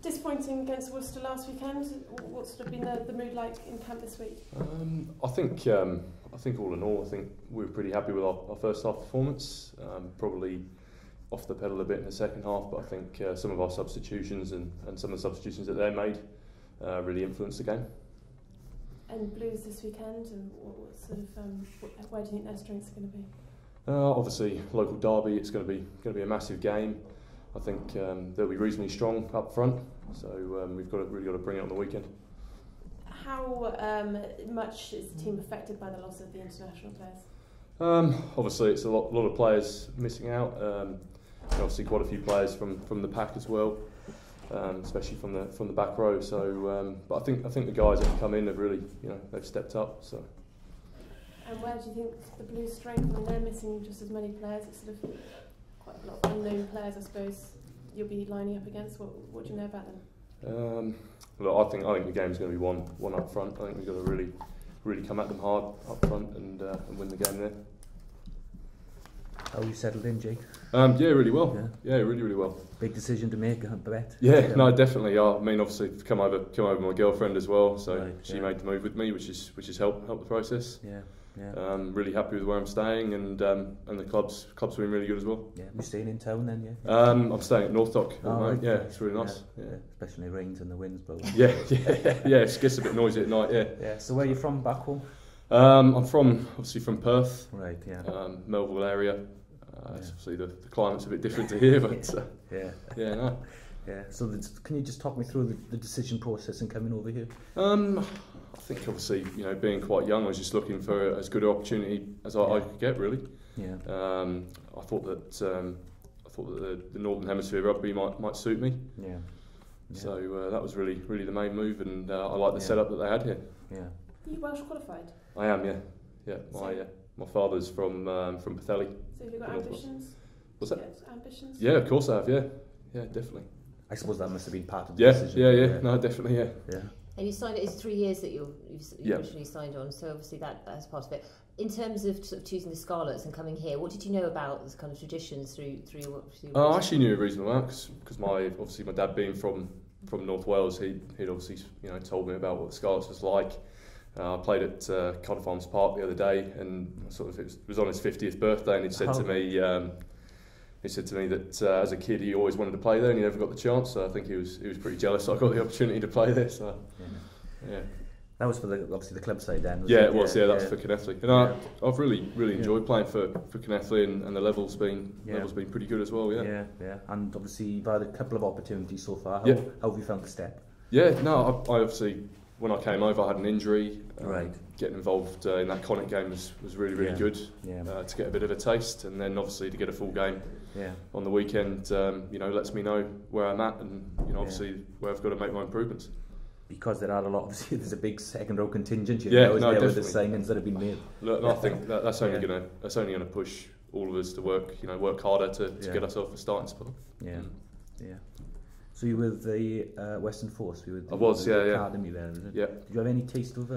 Disappointing against Worcester last weekend. What's sort of been the mood like in camp this week? I think all in all, I think we were pretty happy with our first half performance. Probably off the pedal a bit in the second half, but I think some of our substitutions and some of the substitutions that they made really influenced the game. And Blues this weekend, and what sort of where do you think their strengths are going to be? Obviously, local derby. It's going to be a massive game. I think they'll be reasonably strong up front, so we've really got to bring it on the weekend. How much is the team affected by the loss of the international players? Obviously, it's a lot of players missing out. Obviously, quite a few players from the pack as well, especially from the back row. So, but I think the guys that have come in have really, they've stepped up. So. And where do you think the Blues' strength? I mean, they're missing just as many players. It's sort of quite a lot of unknown players, I suppose. You'll be lining up against. What do you know about them? Look, I think the game's going to be one up front. I think we've got to really come at them hard up front and win the game there. How you settled in, Jake? Yeah, really well. Yeah, really well. Big decision to make, I bet. Yeah, no, definitely. I mean, obviously, come over my girlfriend as well, so right, she made the move with me, which has helped the process. Yeah. Really happy with where I'm staying, and the club's been really good as well. Yeah, you're staying in town then, yeah? I'm staying at North Dock. Right. Yeah, it's really nice. Yeah. Especially the rains and the winds blowing. Yeah. It gets a bit noisy at night. Yeah. So where are you from back home? I'm obviously from Perth. Right. Yeah. Melville area. Obviously the climate's a bit different to here, but Yeah. So can you just talk me through the decision process in coming over here? I think obviously being quite young, I was just looking for as good an opportunity as I could get really. Yeah. I thought that the Northern Hemisphere rugby might suit me. Yeah. So that was really the main move, and I like the setup that they had here. Yeah. Are you Welsh qualified? I am. Yeah. My father's from Pwllheli. So have you got ambitions? What's that? Ambitions? Yeah, of course I have. Yeah, definitely. I suppose that must have been part of the decision. Yeah. No, definitely. Yeah. And you signed it. It's 3 years that you've originally signed on. So obviously that's part of it. In terms of sort of choosing the Scarlets and coming here, what did you know about this kind of traditions through your? I actually knew a reasonable amount because my dad being from North Wales, he'd obviously told me about what the Scarlets was like. I played at Cardiff Park the other day, and it was on his 50th birthday, and he said to me that as a kid he always wanted to play there, and he never got the chance. So I think he was pretty jealous I got the opportunity to play there. So yeah. That was for obviously the club side then. That was for Connethley, and I've really enjoyed playing for Connethley, and the level's been pretty good as well. Yeah. And obviously you've had a couple of opportunities so far. How have you found the step? Yeah, no, I obviously. When I came over, I had an injury. Right. Getting involved in that Connacht game was really good to get a bit of a taste, and then obviously to get a full game on the weekend, lets me know where I'm at, and obviously where I've got to make my improvements. Because there are a lot. Obviously, there's a big second row contingent. Definitely. With the signings that have been made. Look, I think that's only gonna push all of us to work harder to get ourselves a starting spot. Yeah. So you were with the Western Force? I was, academy there, is it? Yeah. Did you have any taste of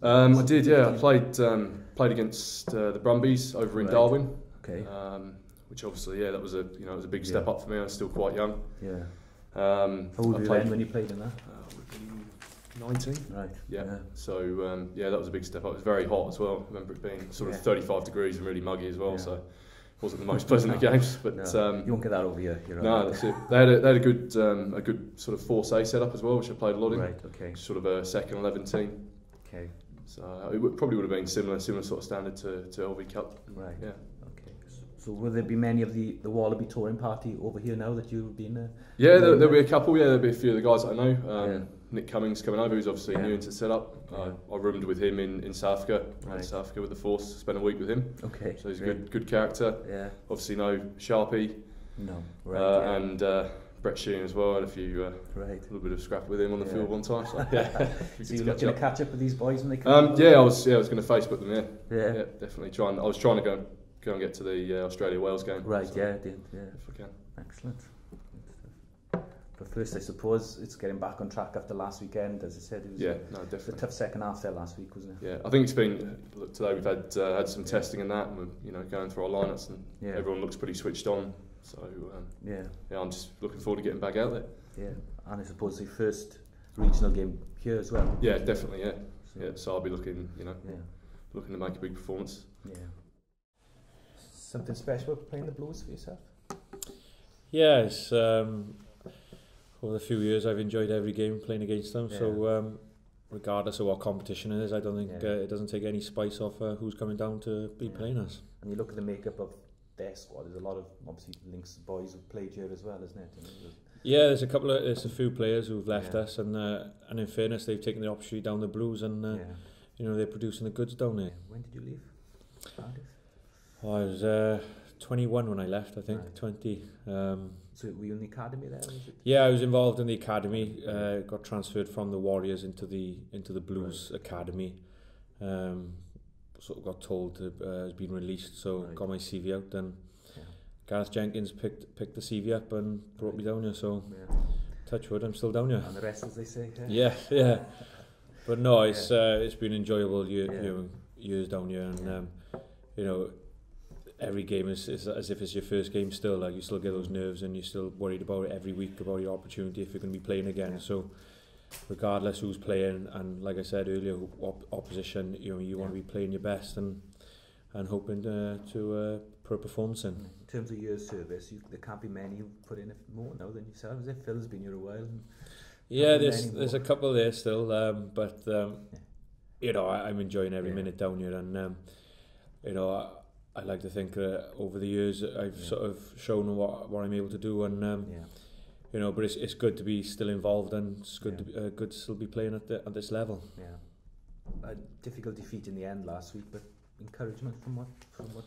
I did, yeah. I played against the Brumbies over in Darwin. Okay. Which obviously, that was a a big step up for me. I was still quite young. Yeah. How old were you then when you played in that? 19. Right. Yeah. So that was a big step up. It was very hot as well. I remember it being sort of 35 degrees and really muggy as well. So. Wasn't the most pleasant of games, but you won't get that over here. No, that's it. They had a good sort of Force A setup as well, which I played a lot in. Right. Okay. Sort of a second 11 team. Okay. So it probably would have been similar sort of standard to LV Cup. Right. Yeah. Okay. So will there be many of the Wallaby touring party over here now that you've been? Yeah, there'll be a couple. Yeah, there'll be a few of the guys that I know. Nick Cummings coming over, who's obviously new into the setup. I roomed with him in South Africa. In South Africa with the Force, spent a week with him. Okay. So he's a good character. Yeah. Obviously know Sharpie. No. And Brett Sheehan as well. Had a little bit of scrap with him on the field one time. So so you're looking to catch up with these boys when they come? I was going to Facebook them. Yeah. Definitely trying. I was trying to go and get to the Australia Wales game. Right. So, Yeah. If I can. Excellent. But first, I suppose it's getting back on track after last weekend. As I said, it was definitely a tough second half there last week, wasn't it? Yeah, I think it's been. Look, today we've had some testing and that, and we're going through our lineups, and everyone looks pretty switched on So yeah, I'm just looking forward to getting back out there. yeah, and I suppose the first regional game here as well. Yeah, definitely. So I'll be looking, Yeah. looking to make a big performance. Yeah. Something special about playing the Blues for yourself? Yeah, it's over the few years I've enjoyed every game playing against them. Yeah. So regardless of what competition it is, I don't think Yeah. it doesn't take any spice off who's coming down to be playing us. And you look at the makeup of their squad. There's a lot of obviously links boys who've played here as well, isn't it? Yeah, there's a few players who've left Yeah. us, and in fairness, they've taken the opportunity down the Blues, and they're producing the goods down there. When did you leave Cardiff? I was 21 when I left, I think. Right. 20. So were you in the academy there? Was it? Yeah, I was involved in the academy. Got transferred from the Warriors into the Blues academy. Sort of got told has been released, so got my CV out. Then Gareth Jenkins picked the CV up and brought me down here. So touch wood, I'm still down here. And the rest, as they say. Yeah. But no, it's been enjoyable years down here, and every game is as if it's your first game still. Like, you still get those nerves, and you're still worried about it every week, about your opportunity if you're going to be playing again. So regardless who's playing, and like I said earlier, opposition, you want to be playing your best and hoping to put a performance in. In terms of years service, there can't be many who put in more now than yourself, is it? Phil's been here a while. Yeah, there's a couple there still, but I'm enjoying every minute down here, and I like to think over the years I've sort of shown what I'm able to do, and but it's good to be still involved, and it's good to still be playing at this level. Yeah, a difficult defeat in the end last week, but encouragement from what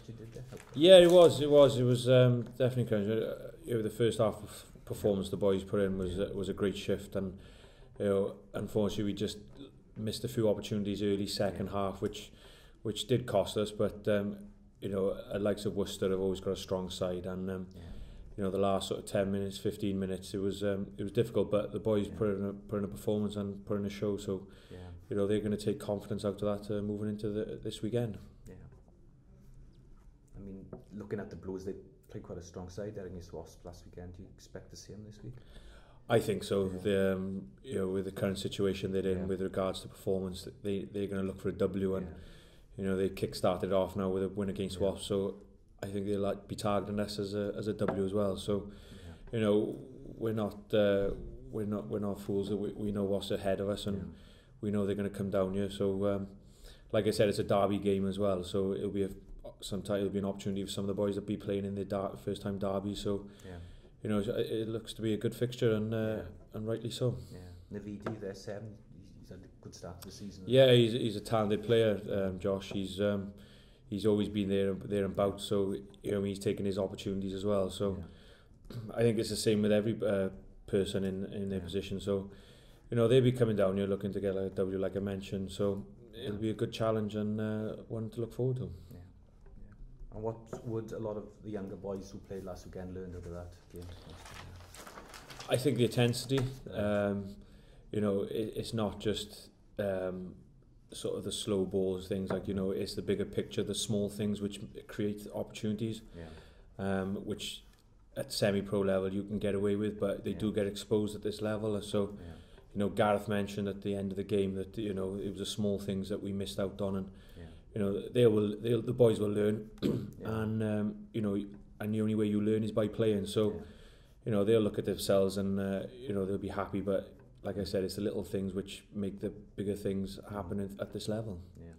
you did there. Yeah, it was definitely encouragement. The first half performance the boys put in was a great shift, and unfortunately we just missed a few opportunities early second half, which did cost us, but the likes of Worcester have always got a strong side, and the last sort of 10 minutes, 15 minutes, it was difficult, but the boys put in a performance and put in a show, so they're going to take confidence out of that moving into this weekend. Yeah, I mean, looking at the Blues, they played quite a strong side there against Wasps last weekend. Do you expect to see them this week? I think so. Yeah. With the current situation they're in with regards to performance, they're going to look for a W, and they kick-started off now with a win against Wasps, so I think they'll be targeting us as a W as well. So, we're not fools. We know what's ahead of us, and we know they're going to come down here. So, like I said, it's a derby game as well. So it'll be an opportunity for some of the boys that be playing in their first time derby. So, it looks to be a good fixture, and rightly so. Yeah, Navidi, they're 7. He's had a good start to the season. Yeah, he's a talented player, Josh. He's always been there and about, so he's taken his opportunities as well. So I think it's the same with every person in their position. So they'll be coming down here looking to get a W, like I mentioned. So it'll be a good challenge, and one to look forward to. Yeah. And what would a lot of the younger boys who played last weekend learn out of that game? I think the intensity. It's not just sort of the slow balls, things like, it's the bigger picture, the small things which create opportunities, which at semi-pro level you can get away with, but they do get exposed at this level. So, Gareth mentioned at the end of the game that, it was the small things that we missed out on, and, the boys will learn, and, and the only way you learn is by playing. So, they'll look at themselves and, they'll be happy, but like I said, it's the little things which make the bigger things happen at this level. Yeah.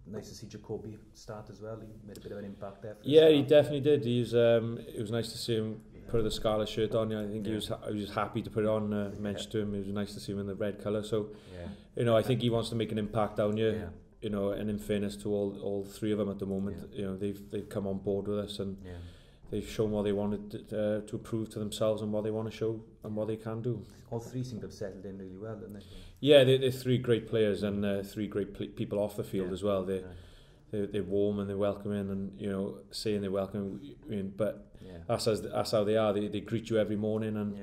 Nice to see Jacoby start as well. He made a bit of an impact there. He definitely did. It was nice to see him put the Scarlet shirt on. I think he was happy to put it on. Mentioned to him, it was nice to see him in the red colour. So, I think he wants to make an impact down here. And in fairness to all three of them at the moment, they've come on board with us, and they've shown what they wanted to prove to themselves and what they want to show and what they can do. All three seem to have settled in really well, didn't they? Yeah, they're three great players, and three great people off the field as well. They're warm and they're welcoming, and saying they're welcoming. But that's how they are. They greet you every morning, and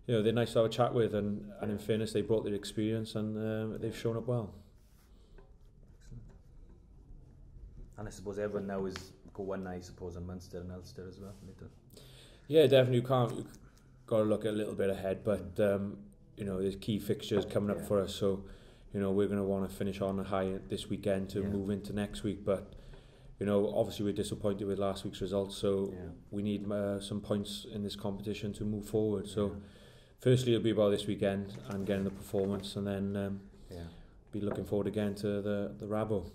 they're nice to have a chat with. And in fairness, they brought their experience, and they've shown up well. Excellent. And I suppose everyone now is go one night, I suppose, on Munster and Ulster as well later. Yeah, definitely. You've got to look a little bit ahead, but there's key fixtures coming up for us, so we're going to want to finish on a high this weekend to move into next week. But obviously we're disappointed with last week's results, so we need some points in this competition to move forward. So firstly, it'll be about this weekend and getting the performance, and then be looking forward again to the Rabo.